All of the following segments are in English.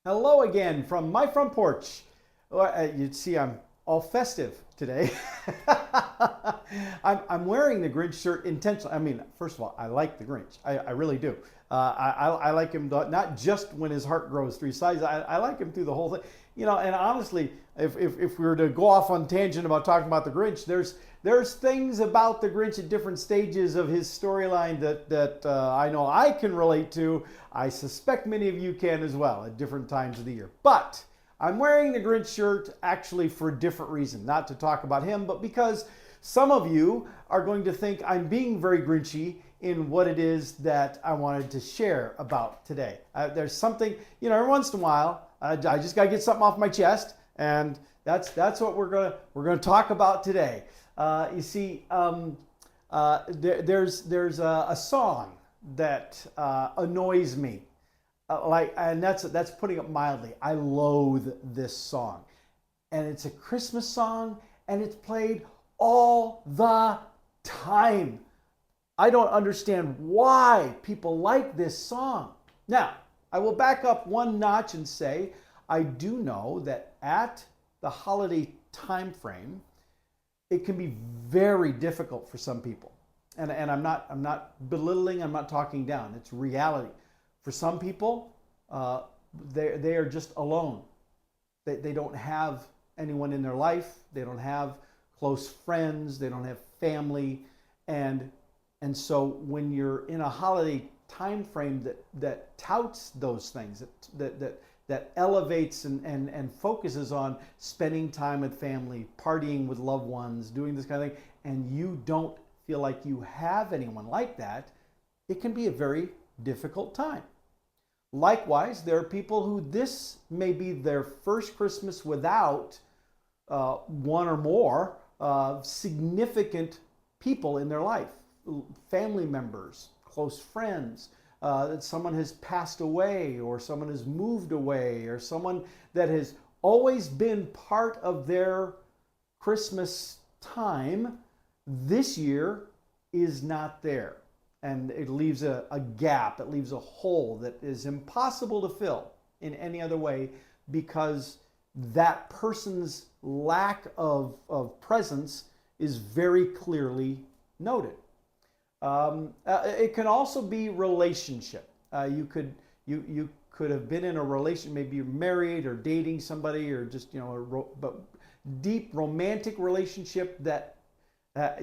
Hello again from my front porch. You see, I'm all festive today. I'm wearing the Grinch shirt intentionally. I mean, first of all, I like the Grinch. I really do. I like him not just when his heart grows three sizes. I like him through the whole thing. And honestly, if we were to go off on tangent about talking about the Grinch, there's things about the Grinch at different stages of his storyline that I know I can relate to. I suspect many of you can as well at different times of the year. But I'm wearing the Grinch shirt actually for a different reason, not to talk about him, but because some of you are going to think I'm being very Grinchy in what it is that I wanted to share about today. There's something, every once in a while, I just got to get something off my chest, and that's what we're gonna talk about today. You see, there's a song that annoys me, and that's putting it mildly. I loathe this song, and it's a Christmas song, and it's played all the time. I don't understand why people like this song. Now, I will back up one notch and say I do know that at the holiday time frame, it can be very difficult for some people. And I'm not belittling, I'm not talking down. It's reality. For some people, they are just alone. They don't have anyone in their life. They don't have close friends. They don't have family. And so when you're in a holiday time frame that touts those things, that elevates and focuses on spending time with family, partying with loved ones, doing this kind of thing, and you don't feel like you have anyone like that, it can be a very difficult time. Likewise, there are people who this may be their first Christmas without one or more significant people in their life, family members, close friends, that someone has passed away, or someone has moved away, or someone that has always been part of their Christmas time this year is not there. And it leaves a gap, it leaves a hole that is impossible to fill in any other way, because that person's lack of presence is very clearly noted. It can also be relationship. You could have been in a relation, maybe you're married or dating somebody, or just but deep romantic relationship that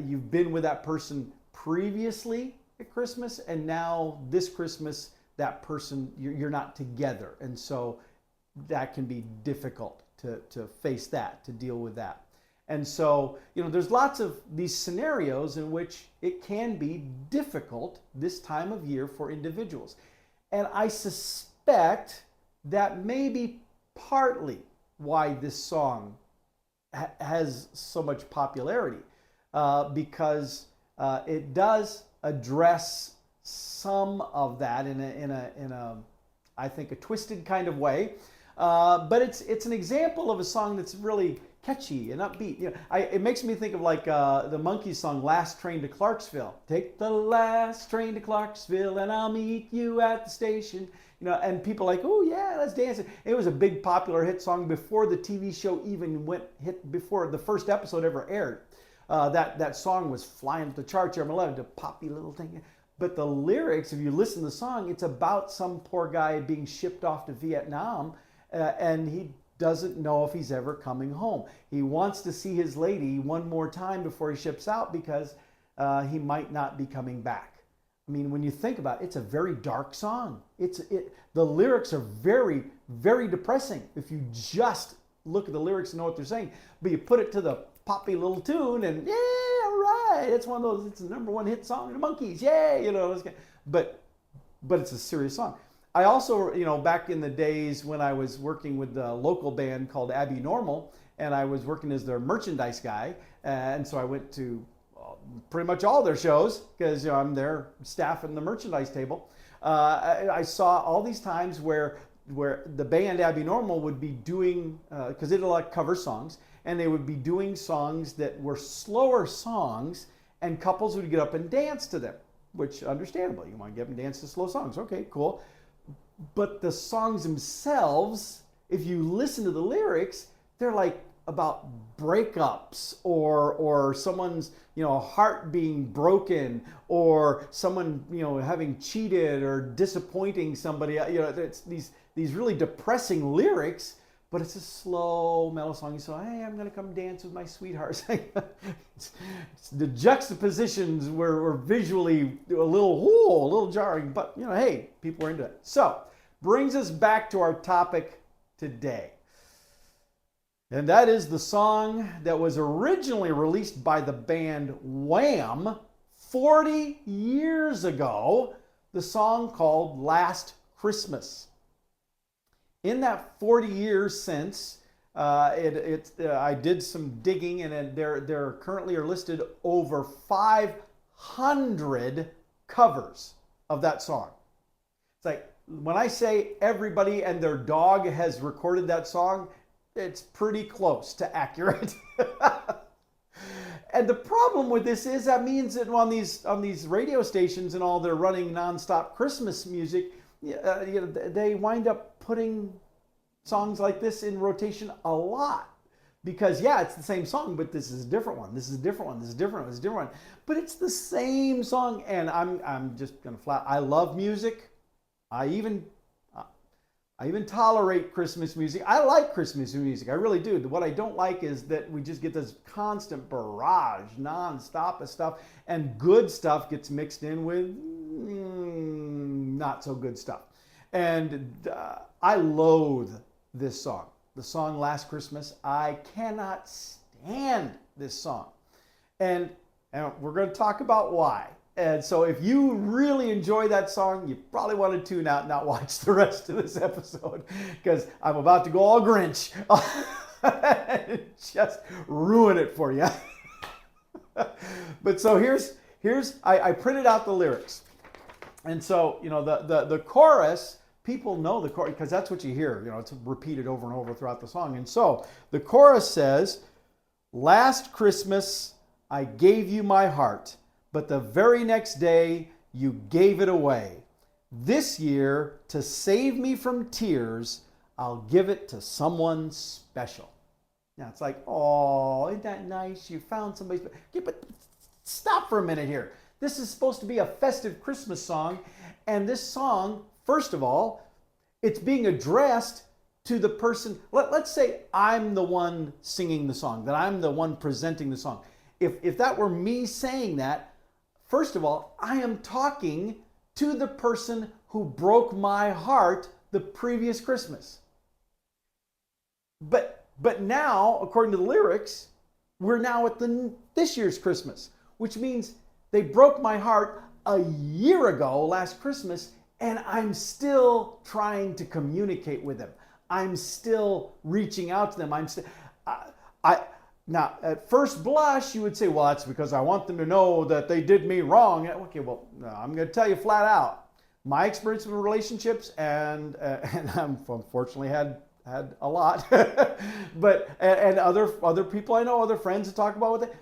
you've been with that person previously at Christmas, and now this Christmas that person you're not together, and so that can be difficult to face that, to deal with that. And so, there's lots of these scenarios in which it can be difficult this time of year for individuals. And I suspect that may be partly why this song has so much popularity, because it does address some of that in a I think a twisted kind of way. But it's an example of a song that's really catchy and upbeat. It makes me think of like the Monkees song "Last Train to Clarksville." Take the last train to Clarksville, and I'll meet you at the station. And people like, oh yeah, let's dance. It was a big popular hit song before the TV show even went hit, before the first episode ever aired. That song was flying the charts every 11 to poppy little thing. But the lyrics, if you listen to the song, it's about some poor guy being shipped off to Vietnam, and he doesn't know if he's ever coming home. He wants to see his lady one more time before he ships out, because he might not be coming back. I mean, when you think about it, it's a very dark song. The lyrics are very, very depressing if you just look at the lyrics and know what they're saying. But you put it to the poppy little tune, and yeah, all right, it's one of those. It's the number one hit song of the Monkees, yay, But it's a serious song. I also, back in the days when I was working with a local band called Abby Normal, and I was working as their merchandise guy, and so I went to pretty much all their shows, because I'm their staff in the merchandise table. I saw all these times where the band Abby Normal would be doing, because they did a lot of cover songs, and they would be doing songs that were slower songs, and couples would get up and dance to them, which understandable. You want to get them to dance to slow songs. Okay, cool. But the songs themselves, if you listen to the lyrics, they're like about breakups or someone's heart being broken, or someone having cheated or disappointing somebody. It's these really depressing lyrics, but it's a slow, mellow song. So, hey, I'm gonna come dance with my sweetheart. The juxtapositions were visually a little jarring, but hey, people are into it. So, brings us back to our topic today. And that is the song that was originally released by the band Wham 40 years ago, the song called Last Christmas. In that 40 years since, I did some digging, and there currently are listed over 500 covers of that song. It's like, when I say everybody and their dog has recorded that song, it's pretty close to accurate. And the problem with this is that means that on these radio stations and all, they're running nonstop Christmas music. They wind up putting songs like this in rotation a lot, because it's the same song, but this is a different one. This is a different one. This is a different one. This is a different one. But it's the same song, and I'm just gonna I love music. I even tolerate Christmas music. I like Christmas music. I really do. What I don't like is that we just get this constant barrage, non-stop of stuff, and good stuff gets mixed in with not so good stuff. And I loathe this song. The song Last Christmas. I cannot stand this song. And we're going to talk about why. And so if you really enjoy that song, you probably want to tune out and not watch the rest of this episode, because I'm about to go all Grinch and just ruin it for you. But so here's I printed out the lyrics. And so, the chorus, people know the chorus because that's what you hear. It's repeated over and over throughout the song. And so the chorus says, "Last Christmas, I gave you my heart, but the very next day you gave it away. This year, to save me from tears, I'll give it to someone special." Now it's like, oh, isn't that nice? You found somebody special. Yeah, but stop for a minute here. This is supposed to be a festive Christmas song. And this song, first of all, it's being addressed to the person. Let's say I'm the one singing the song, that I'm the one presenting the song. If that were me saying that, first of all, I am talking to the person who broke my heart the previous Christmas. But now, according to the lyrics, we're now at this year's Christmas, which means they broke my heart a year ago, last Christmas, and I'm still trying to communicate with them. I'm still reaching out to them. Now, at first blush, you would say, well, that's because I want them to know that they did me wrong. Okay, well, no, I'm going to tell you flat out. My experience with relationships, and I'm unfortunately had a lot, but and other people I know, other friends that talk about it,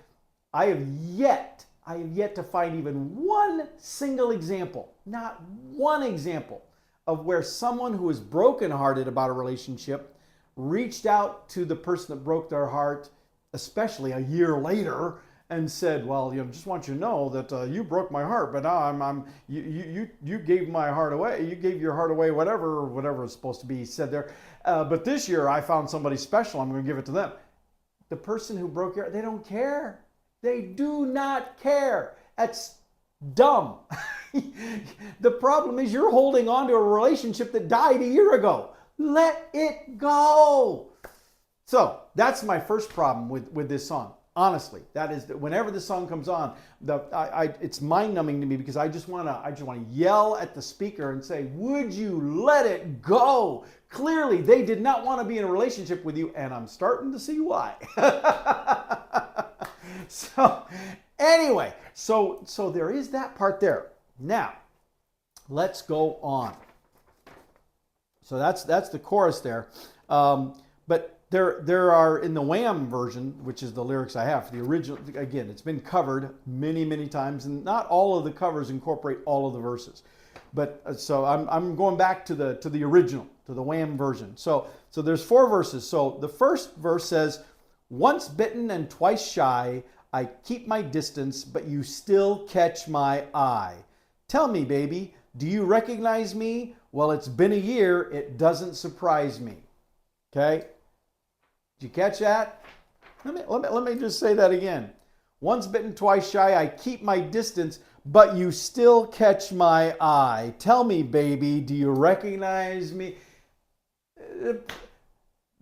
I have yet to find even one single example, not one example, of where someone who is brokenhearted about a relationship reached out to the person that broke their heart, especially a year later, and said, well, just want you to know that you broke my heart, but now you gave my heart away. You gave your heart away, whatever is supposed to be said there. But this year I found somebody special. I'm going to give it to them. The person who broke your heart, they don't care. They do not care. That's dumb. The problem is you're holding on to a relationship that died a year ago. Let it go. So that's my first problem with this song. Honestly, that is that whenever the song comes on, it's mind-numbing to me, because I just want to yell at the speaker and say, "Would you let it go?" Clearly, they did not want to be in a relationship with you, and I'm starting to see why. So, anyway, so there is that part there. Now, let's go on. So that's the chorus there, but. There are, in the Wham version, which is the lyrics I have for the original, again, it's been covered many, many times, and not all of the covers incorporate all of the verses. But so I'm going back to the original, to the Wham version. So there's 4 verses. So the first verse says, "Once bitten and twice shy, I keep my distance, but you still catch my eye. Tell me, baby, do you recognize me? Well, it's been a year. It doesn't surprise me." Okay? Did you catch that? Let me just say that again. Once bitten, twice shy, I keep my distance, but you still catch my eye. Tell me, baby, do you recognize me?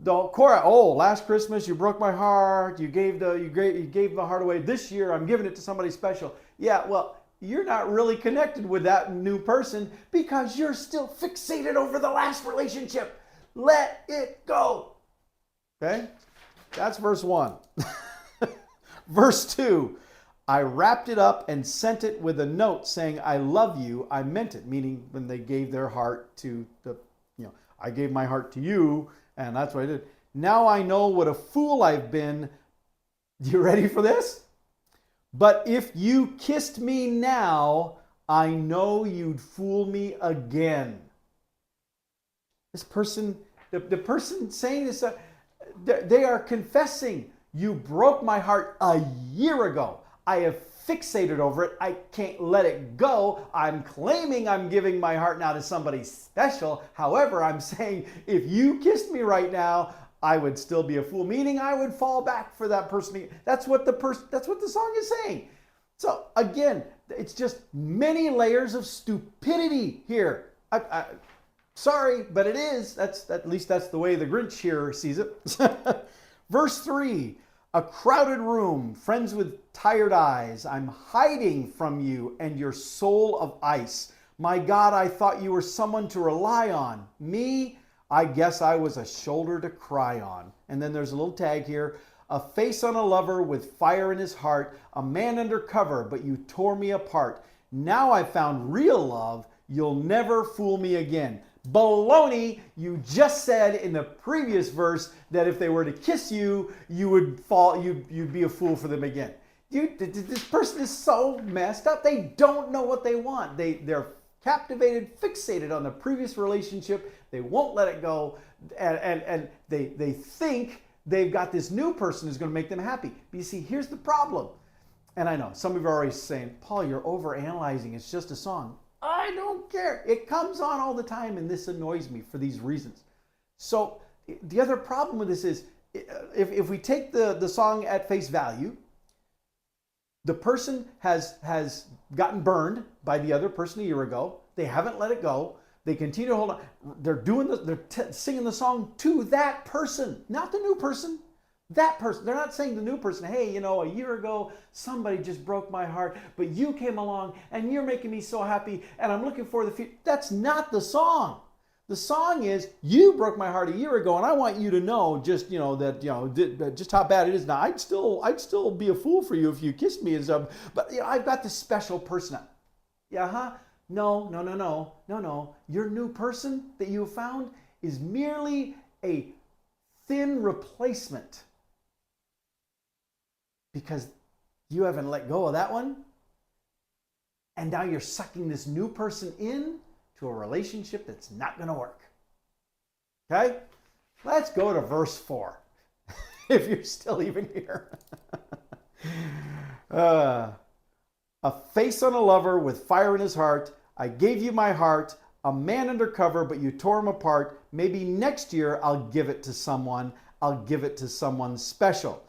Cora, oh, last Christmas you broke my heart. You gave the heart away. This year I'm giving it to somebody special. Yeah, well, you're not really connected with that new person because you're still fixated over the last relationship. Let it go. Okay? That's verse 1. Verse 2, I wrapped it up and sent it with a note saying, I love you. I meant it, meaning when they gave their heart to I gave my heart to you, and that's what I did. Now I know what a fool I've been. You ready for this? But if you kissed me now, I know you'd fool me again. This person, the person saying this, they are confessing, you broke my heart a year ago. I have fixated over it. I can't let it go. I'm claiming I'm giving my heart now to somebody special. However, I'm saying if you kissed me right now, I would still be a fool, meaning I would fall back for that person. That's what the song is saying. So again, it's just many layers of stupidity here. Sorry, but it is. At least that's the way the Grinch here sees it. Verse 3, a crowded room, friends with tired eyes. I'm hiding from you and your soul of ice. My God, I thought you were someone to rely on. Me, I guess I was a shoulder to cry on. And then there's a little tag here. A face on a lover with fire in his heart. A man undercover, but you tore me apart. Now I found real love. You'll never fool me again. Baloney, you just said in the previous verse that if they were to kiss you, you would fall, you'd be a fool for them again. This person is so messed up. They don't know what they want. They're captivated, fixated on the previous relationship. They won't let it go, and they think they've got this new person who's going to make them happy. But you see, here's the problem. And I know some of you are already saying, Paul, you're overanalyzing. It's just a song. I don't care. It comes on all the time, and this annoys me for these reasons. So the other problem with this is if we take the song at face value, the person has gotten burned by the other person a year ago. They haven't let it go. They continue to hold on. They're singing the song to that person, not the new person. That person. They're not saying the new person, hey, a year ago, somebody just broke my heart, but you came along and you're making me so happy and I'm looking for the future. That's not the song. The song is, you broke my heart a year ago and I want you to know just, just how bad it is now. I'd still be a fool for you if you kissed me and stuff, but I've got this special person. No. Your new person that you found is merely a thin replacement. Because you haven't let go of that one. And now you're sucking this new person in to a relationship that's not going to work. Okay? Let's go to verse 4. If you're still even here. A face on a lover with fire in his heart. I gave you my heart. A man undercover, but you tore him apart. Maybe next year I'll give it to someone. I'll give it to someone special.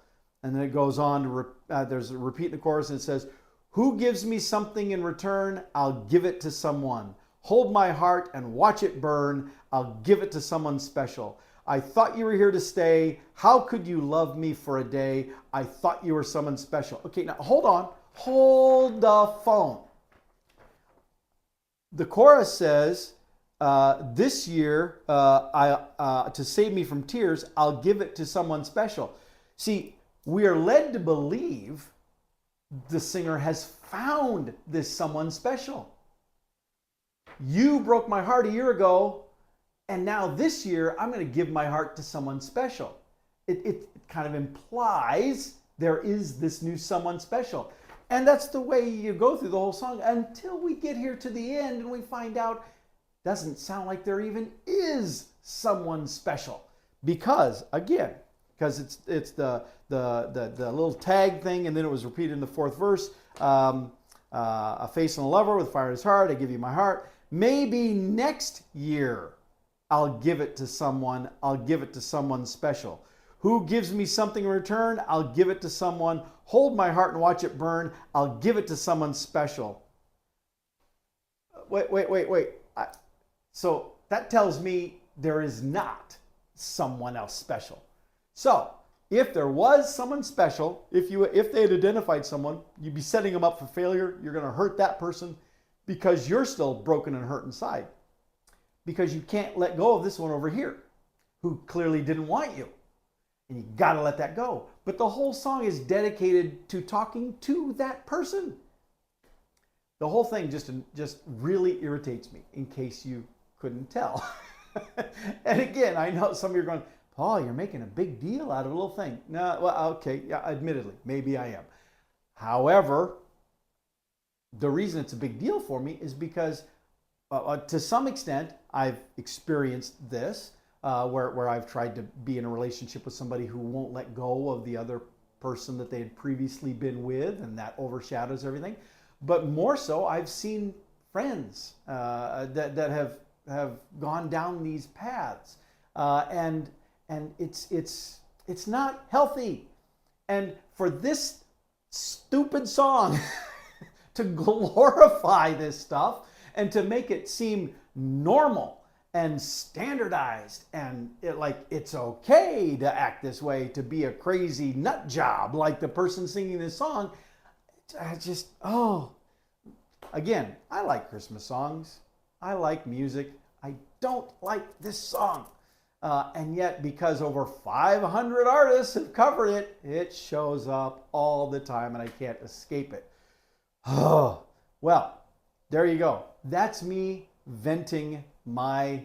And then it goes on to, there's a repeat in the chorus, and it says, who gives me something in return? I'll give it to someone. Hold my heart and watch it burn. I'll give it to someone special. I thought you were here to stay. How could you love me for a day? I thought you were someone special. Okay, now hold on. Hold the phone. The chorus says, this year, to save me from tears, I'll give it to someone special. See, we are led to believe the singer has found this someone special. You broke my heart a year ago, and now this year I'm going to give my heart to someone special. It kind of implies there is this new someone special. And that's the way you go through the whole song until we get here to the end and we find out it doesn't sound like there even is someone special. Because, again, because it's the little tag thing, and then it was repeated in the fourth verse. A face and a lover with fire in his heart, I give you my heart. Maybe next year I'll give it to someone. I'll give it to someone special. Who gives me something in return? I'll give it to someone. Hold my heart and watch it burn. I'll give it to someone special. Wait. So that tells me there is not someone else special. So if there was someone special, if they had identified someone, you'd be setting them up for failure. You're going to hurt that person because you're still broken and hurt inside. Because you can't let go of this one over here who clearly didn't want you. And you got to let that go. But the whole song is dedicated to talking to that person. The whole thing just really irritates me, in case you couldn't tell. And again, I know some of you are going, Paul, you're making a big deal out of a little thing. No, well, okay, yeah, admittedly, maybe I am. However, the reason it's a big deal for me is because to some extent, I've experienced this, where I've tried to be in a relationship with somebody who won't let go of the other person that they had previously been with, and that overshadows everything. But more so, I've seen friends that have gone down these paths, and it's not healthy. And for this stupid song to glorify this stuff and to make it seem normal and standardized, and it's okay to act this way, to be a crazy nut job like the person singing this song, again, I like Christmas songs. I like music. I don't like this song. And yet, because over 500 artists have covered it, it shows up all the time and I can't escape it. Oh, well, there you go. That's me venting my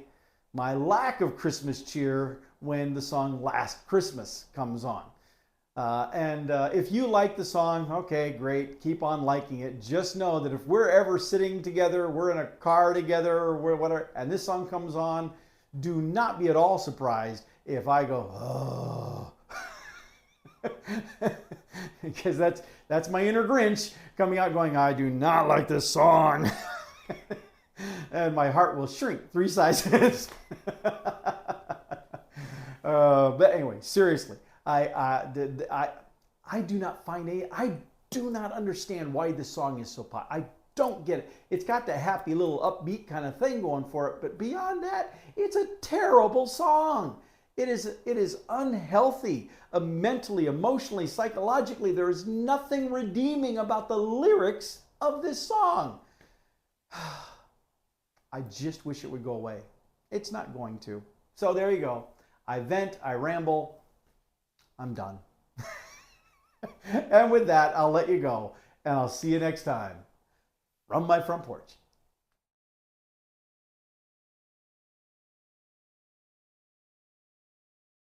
lack of Christmas cheer when the song Last Christmas comes on. And if you like the song, okay, great, keep on liking it. Just know that if we're ever sitting together, we're in a car together, or we're whatever, and this song comes on, do not be at all surprised if I go, oh. Because that's my inner Grinch coming out going, I do not like this song. And my heart will shrink 3 sizes. But anyway, seriously, I do not find I do not understand why this song is so popular. I don't get it. It's got the happy little upbeat kind of thing going for it, but beyond that, it's a terrible song. It is unhealthy, mentally, emotionally, psychologically. There is nothing redeeming about the lyrics of this song. I just wish it would go away. It's not going to. So there you go. I vent, I ramble. I'm done. And with that, I'll let you go, and I'll see you next time from my front porch.